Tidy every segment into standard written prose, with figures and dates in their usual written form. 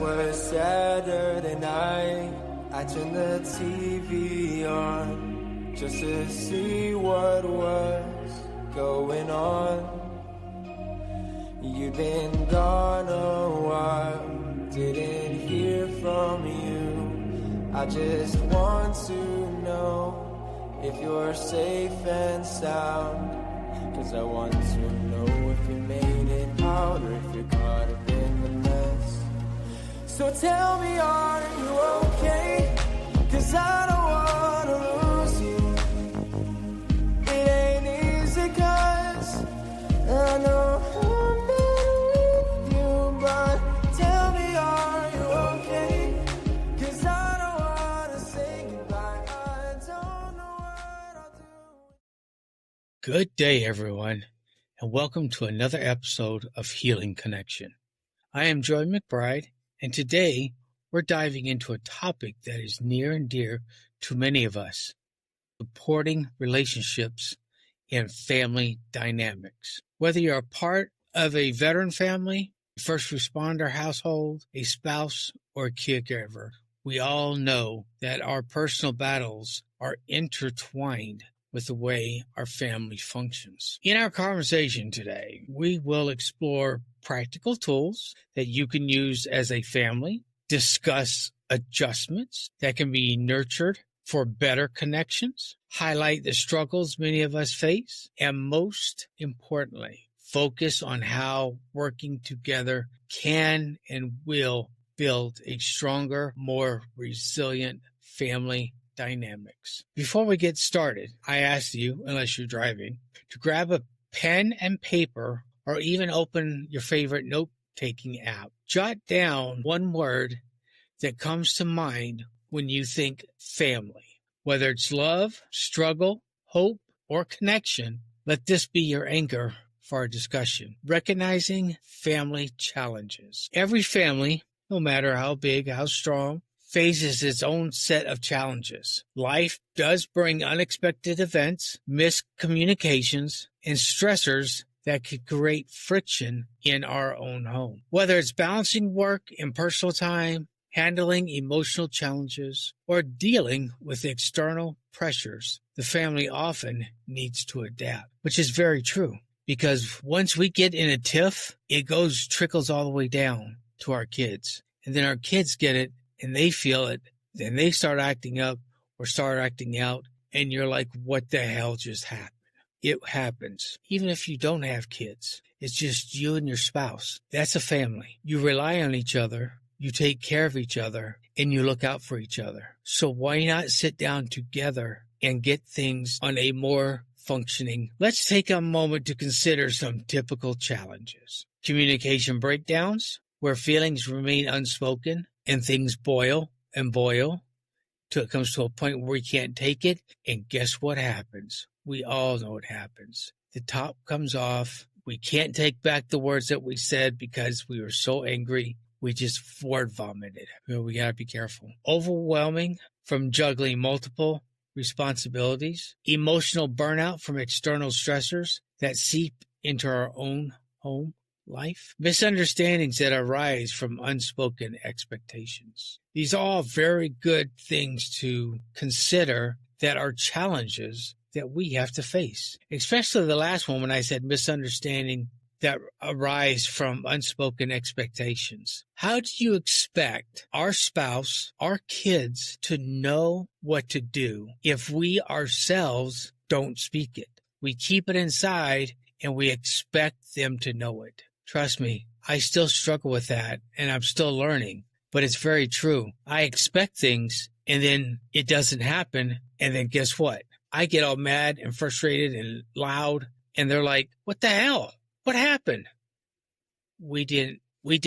was Saturday night. I turned the TV on just to see what was going on. You've been gone a while, didn't hear from you. I just want to know if you're safe and sound. 'Cause I want to know if you made it out or if you're caught up in the mess. So tell me, are you okay? 'Cause I don't wanna lose you. It ain't easy 'cause I know I'm better with you. But tell me, are you okay? 'Cause I don't wanna say goodbye. I don't know what I'll do. Good day, everyone, and welcome to another episode of Healing Connection. I am Joy McBride, and today we're diving into a topic that is near and dear to many of us: supporting relationships and family dynamics. Whether you're a part of a veteran family, first responder household, a spouse, or a caregiver, we all know that our personal battles are intertwined with the way our family functions. In our conversation today, we will explore practical tools that you can use as a family, discuss adjustments that can be nurtured for better connections, highlight the struggles many of us face, and most importantly, focus on how working together can and will build a stronger, more resilient family dynamics. Before we get started, I ask you, unless you're driving, to grab a pen and paper or even open your favorite note-taking app. Jot down one word that comes to mind when you think family. Whether it's love, struggle, hope, or connection, let this be your anchor for our discussion. Recognizing family challenges. Every family, no matter how big, how strong, faces its own set of challenges. Life does bring unexpected events, miscommunications, and stressors that could create friction in our own home. Whether it's balancing work and personal time, handling emotional challenges, or dealing with external pressures, the family often needs to adapt, which is very true. Because once we get in a tiff, it trickles all the way down to our kids. And then our kids get it, and they feel it, then they start acting up or start acting out, and you're like, what the hell just happened? It happens. Even if you don't have kids, it's just you and your spouse. That's a family. You rely on each other, you take care of each other, and you look out for each other. So why not sit down together and get things on a more functioning? Let's take a moment to consider some typical challenges. Communication breakdowns, where feelings remain unspoken, and things boil and boil till it comes to a point where we can't take it. And guess what happens? We all know what happens. The top comes off. We can't take back the words that we said because we were so angry. We just word vomited. We got to be careful. Overwhelming from juggling multiple responsibilities. Emotional burnout from external stressors that seep into our own home life. Misunderstandings that arise from unspoken expectations. These are all very good things to consider that are challenges that we have to face. Especially the last one when I said misunderstanding that arise from unspoken expectations. How do you expect our spouse, our kids to know what to do if we ourselves don't speak it? We keep it inside and we expect them to know it. Trust me, I still struggle with that, and I'm still learning, but it's very true. I expect things, and then it doesn't happen, and then guess what? I get all mad and frustrated and loud, and they're like, what the hell? What happened? We did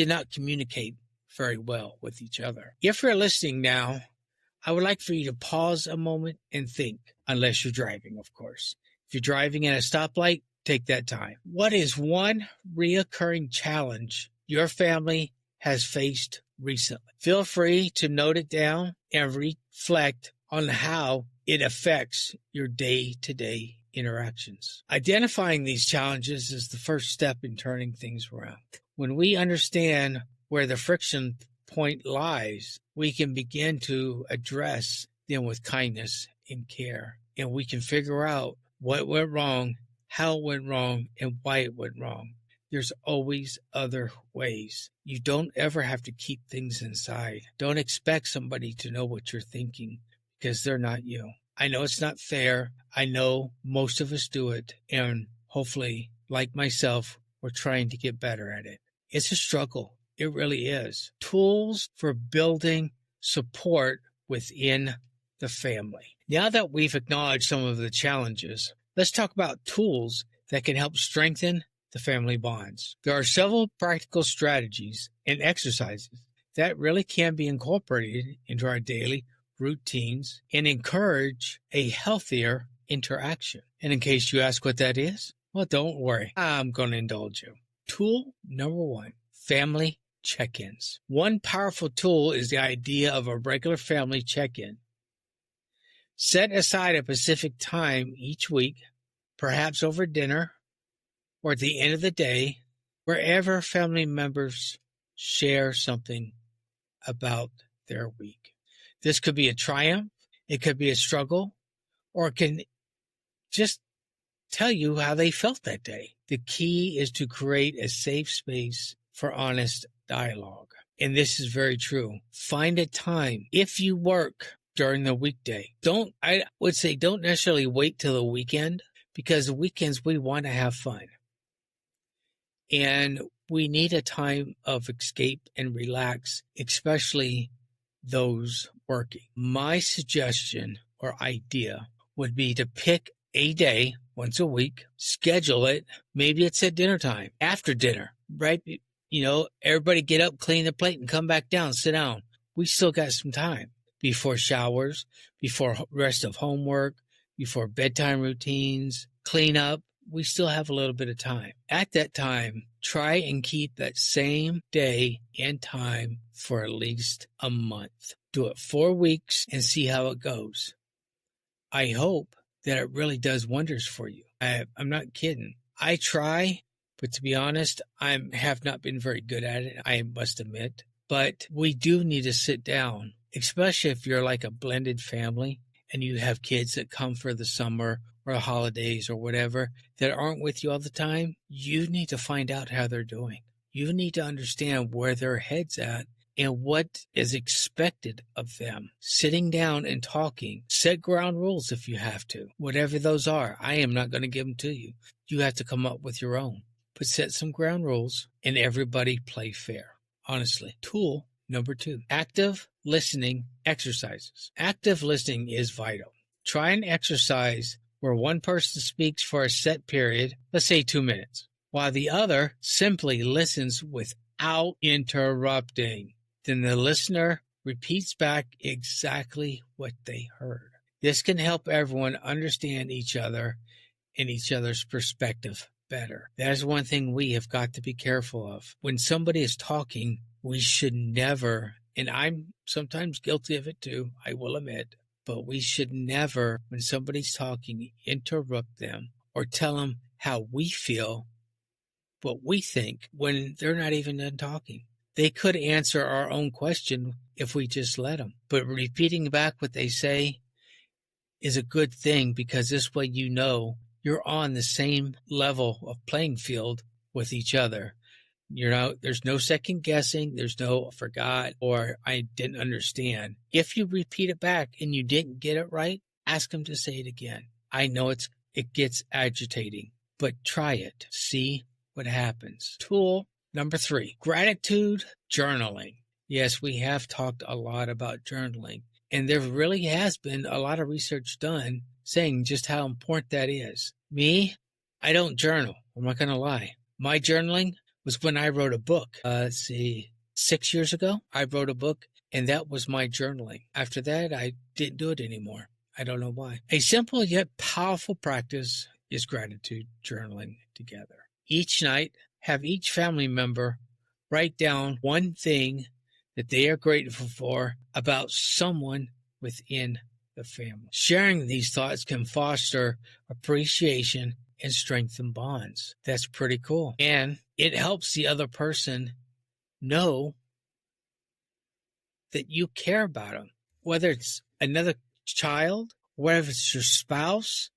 not communicate very well with each other. If you're listening now, I would like for you to pause a moment and think, unless you're driving, of course. If you're driving at a stoplight, take that time. What is one reoccurring challenge your family has faced recently? Feel free to note it down and reflect on how it affects your day-to-day interactions. Identifying these challenges is the first step in turning things around. When we understand where the friction point lies, we can begin to address them with kindness and care. And we can figure out what went wrong, how it went wrong, and why it went wrong. There's always other ways. You don't ever have to keep things inside. Don't expect somebody to know what you're thinking because they're not you. I know it's not fair. I know most of us do it. And hopefully, like myself, we're trying to get better at it. It's a struggle. It really is. Tools for building support within the family. Now that we've acknowledged some of the challenges, let's talk about tools that can help strengthen the family bonds. There are several practical strategies and exercises that really can be incorporated into our daily routines and encourage a healthier interaction. And in case you ask what that is, well, don't worry. I'm going to indulge you. Tool number 1, family check-ins. One powerful tool is the idea of a regular family check-in. Set aside a specific time each week, perhaps over dinner or at the end of the day, wherever family members share something about their week. This could be a triumph, it could be a struggle, or it can just tell you how they felt that day. The key is to create a safe space for honest dialogue. And this is very true. Find a time. If you work during the weekday, I would say don't necessarily wait till the weekend, because the weekends we want to have fun. And we need a time of escape and relax, especially those working. My suggestion or idea would be to pick a day once a week, schedule it. Maybe it's at dinner time, after dinner, right? Everybody get up, clean the plate, and come back down, sit down. We still got some time before showers, before rest of homework, before bedtime routines, clean up. We still have a little bit of time. At that time, try and keep that same day and time for at least a month. Do it 4 weeks and see how it goes. I hope that it really does wonders for you. I'm not kidding. I try, but to be honest, I have not been very good at it, I must admit. But we do need to sit down, especially if you're like a blended family and you have kids that come for the summer or the holidays or whatever that aren't with you all the time. You need to find out how they're doing. You need to understand where their head's at and what is expected of them. Sitting down and talking. Set ground rules if you have to. Whatever those are. I am not going to give them to you. You have to come up with your own. But set some ground rules and everybody play fair. Honestly. Tool number 2. Active listening exercises. Active listening is vital. Try an exercise where one person speaks for a set period, let's say 2 minutes, while the other simply listens without interrupting. Then the listener repeats back exactly what they heard. This can help everyone understand each other and each other's perspective better. That is one thing we have got to be careful of. When somebody is talking, we should never, and I'm sometimes guilty of it too, I will admit, but we should never, when somebody's talking, interrupt them or tell them how we feel, what we think, when they're not even done talking. They could answer our own question if we just let them. But repeating back what they say is a good thing, because this way you're on the same level of playing field with each other. There's no second guessing. There's no forgot or I didn't understand. If you repeat it back and you didn't get it right, ask them to say it again. I know it gets agitating, but try it. See what happens. Tool number 3, gratitude journaling. Yes, we have talked a lot about journaling, and there really has been a lot of research done saying just how important that is. Me, I don't journal. I'm not going to lie. My journaling was when I wrote a book. 6 years ago, I wrote a book, and that was my journaling. After that, I didn't do it anymore. I don't know why. A simple yet powerful practice is gratitude journaling together. Each night, have each family member write down one thing that they are grateful for about someone within the family. Sharing these thoughts can foster appreciation and strengthen bonds. That's pretty cool. And it helps the other person know that you care about them, whether it's another child, whether it's your spouse,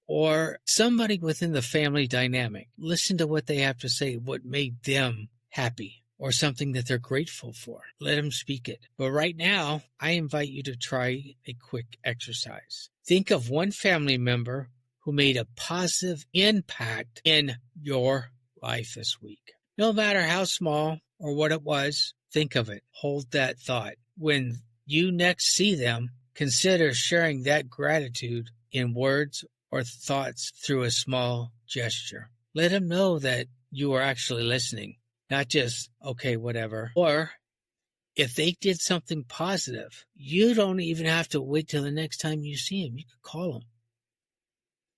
or somebody within the family dynamic. Listen to what they have to say, what made them happy, or something that they're grateful for. Let them speak it. But right now, I invite you to try a quick exercise. Think of one family member who made a positive impact in your life this week. No matter how small or what it was, think of it. Hold that thought. When you next see them, consider sharing that gratitude in words or thoughts through a small gesture. Let them know that you are actually listening, not just, okay, whatever. Or if they did something positive, you don't even have to wait till the next time you see them. You could call them.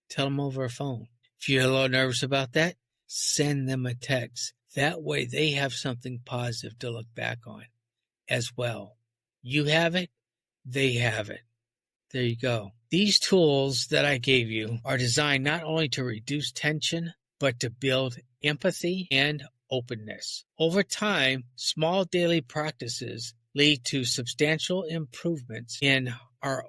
Tell them over a phone. If you're a little nervous about that, send them a text. That way they have something positive to look back on as well. You have it, they have it. There you go. These tools that I gave you are designed not only to reduce tension, but to build empathy and openness. Over time, small daily practices lead to substantial improvements in our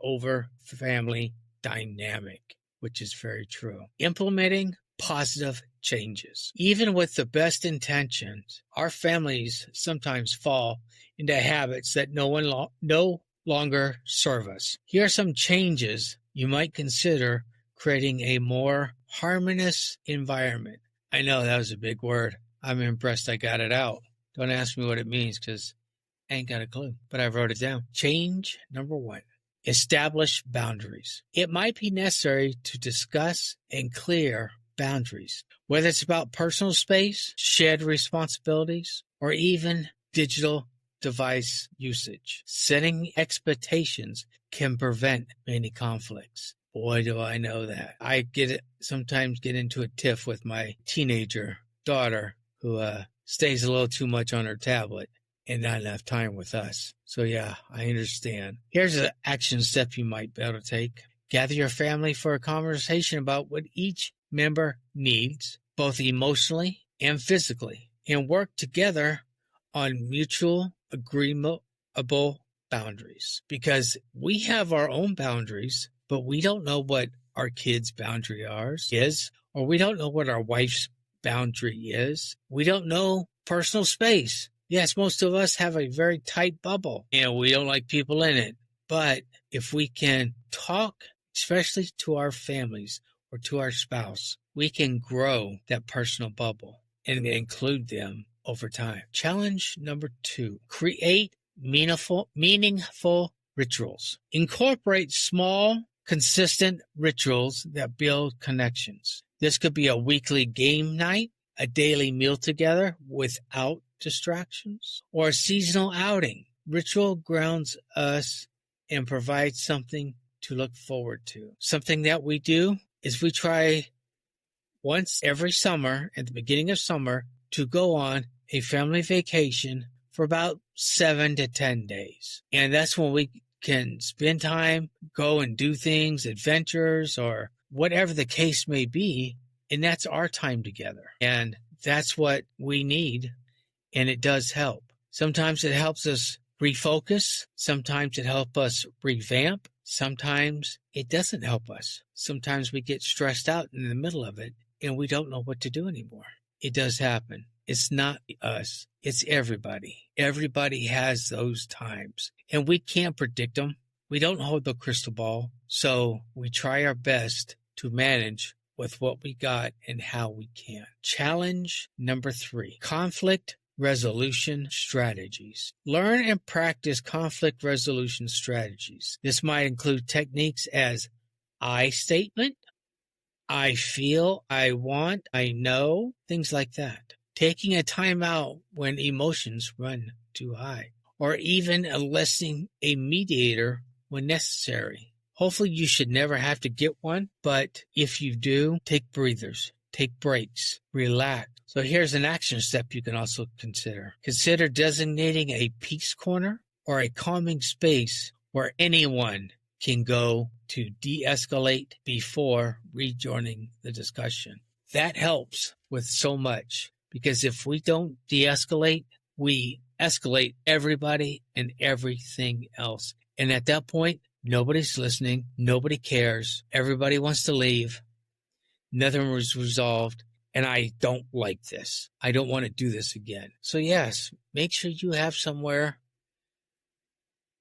family dynamic, which is very true. Implementing positive changes. Even with the best intentions, our families sometimes fall into habits that no longer serve us. Here are some changes you might consider creating a more harmonious environment. I know that was a big word. I'm impressed I got it out. Don't ask me what it means because I ain't got a clue, but I wrote it down. Change number 1. Establish boundaries. It might be necessary to discuss and clear boundaries, whether it's about personal space, shared responsibilities, or even digital device usage. Setting expectations can prevent many conflicts. Boy, do I know that. I sometimes get into a tiff with my teenager daughter who stays a little too much on her tablet and not enough time with us. So yeah, I understand. Here's an action step you might be able to take. Gather your family for a conversation about what each member needs, both emotionally and physically, and work together on mutual agreeable boundaries. Because we have our own boundaries, but we don't know what our kids' boundary is, or we don't know what our wife's boundary is. We don't know personal space. Yes, most of us have a very tight bubble, and we don't like people in it. But if we can talk, especially to our families or to our spouse, we can grow that personal bubble and include them over time. Challenge number 2, create meaningful rituals. Incorporate small, consistent rituals that build connections. This could be a weekly game night, a daily meal together without distractions, or a seasonal outing. Ritual grounds us and provides something to look forward to. Something that we do is we try once every summer, at the beginning of summer, to go on a family vacation for about 7 to 10 days. And that's when we can spend time, go and do things, adventures, or whatever the case may be. And that's our time together. And that's what we need. And it does help. Sometimes it helps us refocus. Sometimes it helps us revamp. Sometimes it doesn't help us. Sometimes we get stressed out in the middle of it and we don't know what to do anymore. It does happen. It's not us. It's everybody. Everybody has those times and we can't predict them. We don't hold the crystal ball. So we try our best to manage with what we got and how we can. Challenge number 3, conflict resolution strategies. Learn and practice conflict resolution strategies. This might include techniques as I statement, I feel, I want, I know, things like that. Taking a time out when emotions run too high, or even enlisting a mediator when necessary. Hopefully you should never have to get one, but if you do, take breathers, take breaks, relax. So here's an action step you can also consider. Consider designating a peace corner or a calming space where anyone can go to de-escalate before rejoining the discussion. That helps with so much because if we don't de-escalate, we escalate everybody and everything else. And at that point, nobody's listening. Nobody cares. Everybody wants to leave. Nothing was resolved. And I don't like this. I don't want to do this again. So yes, make sure you have somewhere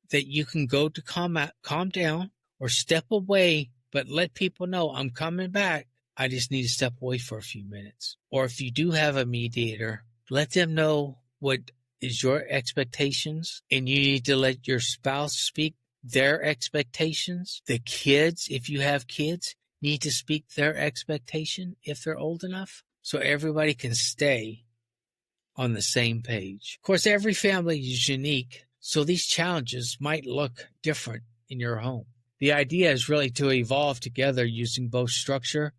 that you can go to calm down or step away, but let people know I'm coming back. I just need to step away for a few minutes. Or if you do have a mediator, let them know what is your expectations, and you need to let your spouse speak their expectations. The kids, if you have kids, need to speak their expectation if they're old enough, so everybody can stay on the same page. Of course, every family is unique, so these challenges might look different in your home. The idea is really to evolve together using both structure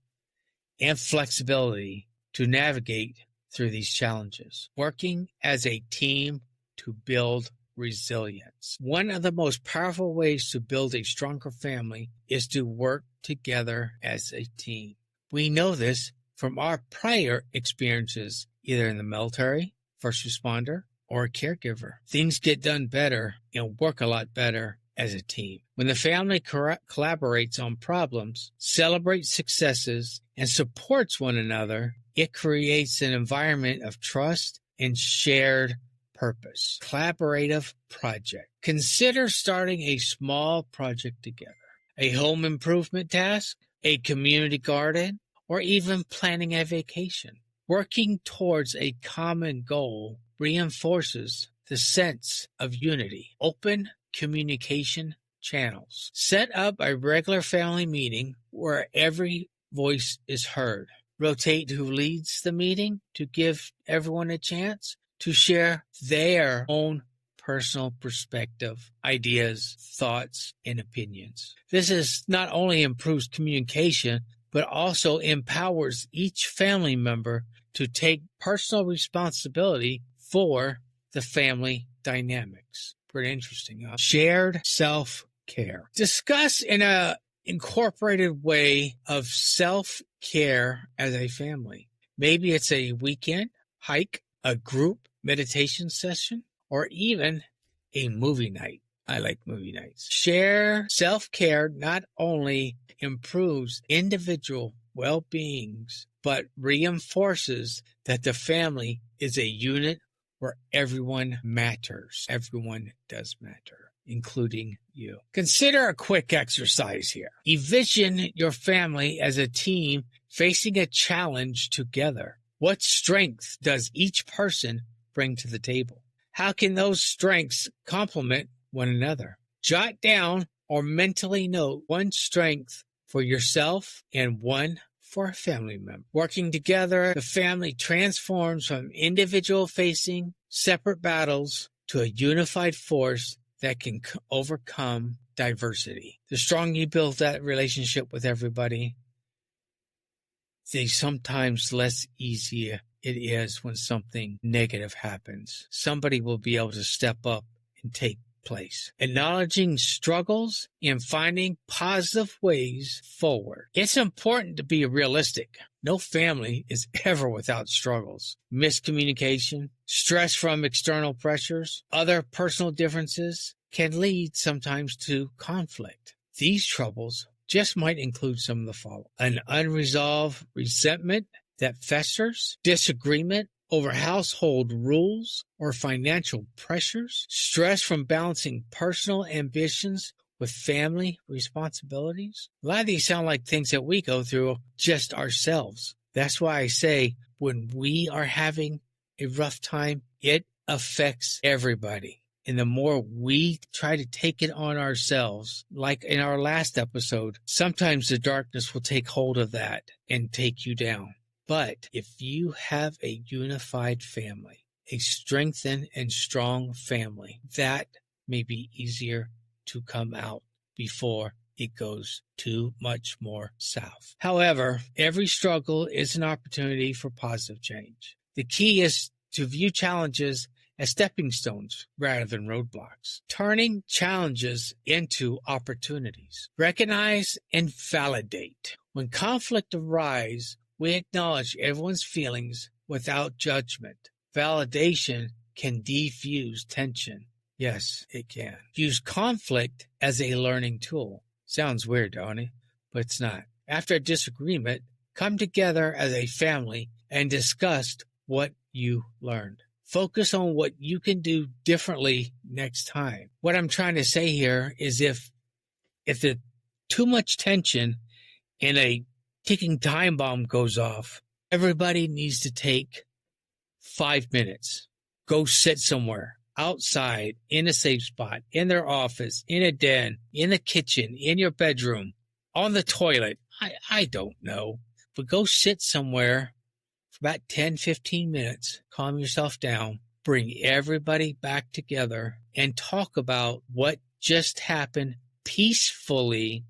and flexibility to navigate through these challenges. Working as a team to build resilience. One of the most powerful ways to build a stronger family is to work together as a team. We know this from our prior experiences, either in the military, first responder, or a caregiver. Things get done better and work a lot better as a team. When the family collaborates on problems, celebrates successes, and supports one another, it creates an environment of trust and shared purpose. Collaborative project. Consider starting a small project together. A home improvement task, a community garden, or even planning a vacation. Working towards a common goal reinforces the sense of unity. Open communication channels. Set up a regular family meeting where every voice is heard. Rotate who leads the meeting to give everyone a chance to share their own personal perspective, ideas, thoughts, and opinions. This not only improves communication, but also empowers each family member to take personal responsibility for the family dynamics. Pretty interesting, huh? Shared self-care. Discuss in an incorporated way of self-care as a family. Maybe it's a weekend hike, a group meditation session, or even a movie night. I like movie nights. Share self-care not only improves individual well-beings, but reinforces that the family is a unit where everyone matters. Everyone does matter, including you. Consider a quick exercise here. Envision your family as a team facing a challenge together. What strength does each person bring to the table? How can those strengths complement one another? Jot down or mentally note one strength for yourself and one for a family member. Working together, the family transforms from individual facing separate battles to a unified force that can overcome diversity. The stronger you build that relationship with everybody, the sometimes less easier it is when something negative happens. Somebody will be able to step up and take place. Acknowledging struggles and finding positive ways forward. It's important to be realistic. No family is ever without struggles. Miscommunication, stress from external pressures, other personal differences can lead sometimes to conflict. These troubles just might include some of the following: an unresolved resentment that festers, disagreement over household rules or financial pressures, stress from balancing personal ambitions with family responsibilities. A lot of these sound like things that we go through just ourselves. That's why I say when we are having a rough time, it affects everybody. And the more we try to take it on ourselves, like in our last episode, sometimes the darkness will take hold of that and take you down. But if you have a unified family, a strengthened and strong family, that may be easier to come out before it goes too much more south. However, every struggle is an opportunity for positive change. The key is to view challenges as stepping stones rather than roadblocks, turning challenges into opportunities. Recognize and validate. When conflict arises, we acknowledge everyone's feelings without judgment. Validation can defuse tension. Yes, it can. Use conflict as a learning tool. Sounds weird, don't it? But it's not. After a disagreement, come together as a family and discuss what you learned. Focus on what you can do differently next time. What I'm trying to say here is if there's too much tension and a ticking time bomb goes off, everybody needs to take 5 minutes. Go sit somewhere, outside, in a safe spot, in their office, in a den, in the kitchen, in your bedroom, on the toilet. I don't know. But go sit somewhere for about 10, 15 minutes, calm yourself down, bring everybody back together, and talk about what just happened peacefully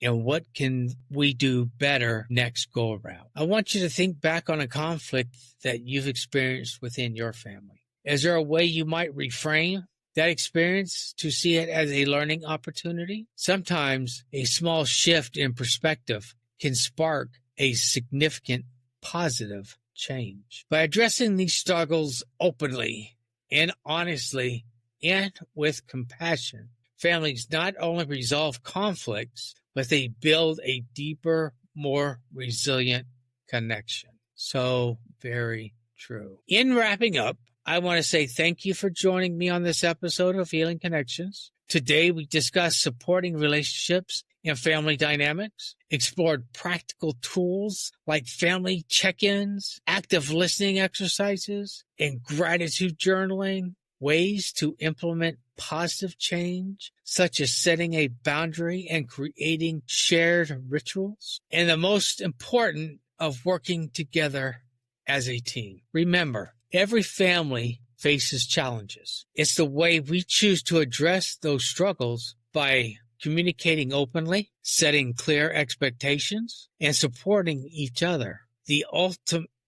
and what can we do better next go around. I want you to think back on a conflict that you've experienced within your family. Is there a way you might reframe that experience to see it as a learning opportunity? Sometimes a small shift in perspective can spark a significant positive change. By addressing these struggles openly and honestly and with compassion, families not only resolve conflicts, but they build a deeper, more resilient connection. So very true. In wrapping up, I want to say thank you for joining me on this episode of Healing Connections. Today, we discussed supporting relationships and family dynamics, explored practical tools like family check-ins, active listening exercises, and gratitude journaling, ways to implement positive change, such as setting a boundary and creating shared rituals, and the most important of working together as a team. Remember, every family faces challenges. It's the way we choose to address those struggles by communicating openly, setting clear expectations, and supporting each other.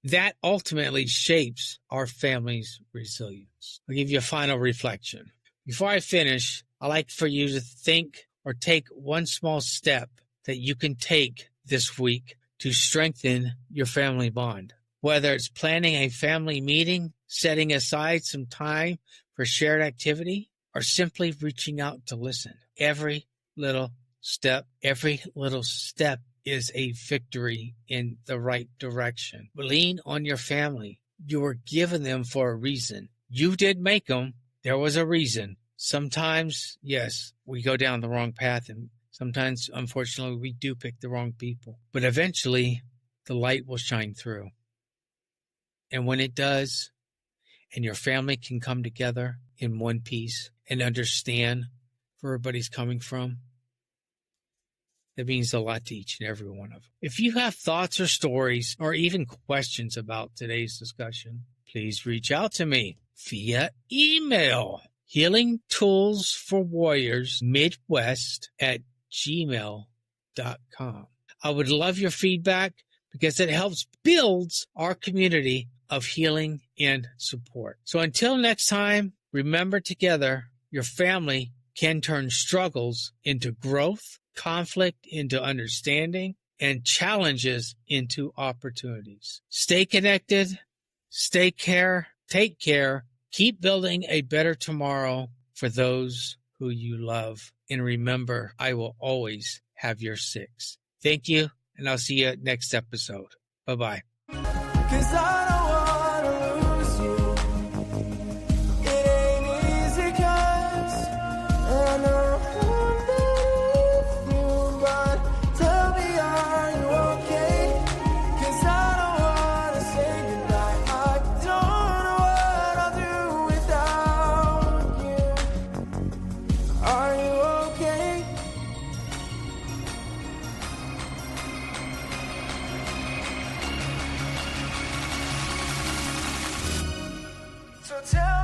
That ultimately shapes our family's resilience. I'll give you a final reflection. Before I finish, I'd like for you to think or take one small step that you can take this week to strengthen your family bond. Whether it's planning a family meeting, setting aside some time for shared activity, or simply reaching out to listen. Every little step is a victory in the right direction. Lean on your family. You were given them for a reason. You did make them. There was a reason. Sometimes, yes, we go down the wrong path, and sometimes, unfortunately, we do pick the wrong people. But eventually, the light will shine through. And when it does, and your family can come together in one piece and understand where everybody's coming from, that means a lot to each and every one of them. If you have thoughts or stories or even questions about today's discussion, please reach out to me via email, healingtoolsforwarriorsmidwest@gmail.com. I would love your feedback because it helps build our community of healing and support. So until next time, remember together, your family can turn struggles into growth, conflict into understanding, and challenges into opportunities. Stay connected, take care, keep building a better tomorrow for those who you love. And remember, I will always have your six. Thank you, and I'll see you next episode. Bye-bye. 'Cause I don't wanna lose you. It ain't easy 'cause I know I'm with you. But tell me, are you okay? 'Cause I don't wanna say goodbye. I don't know what I'll do without you. Are you okay? So tell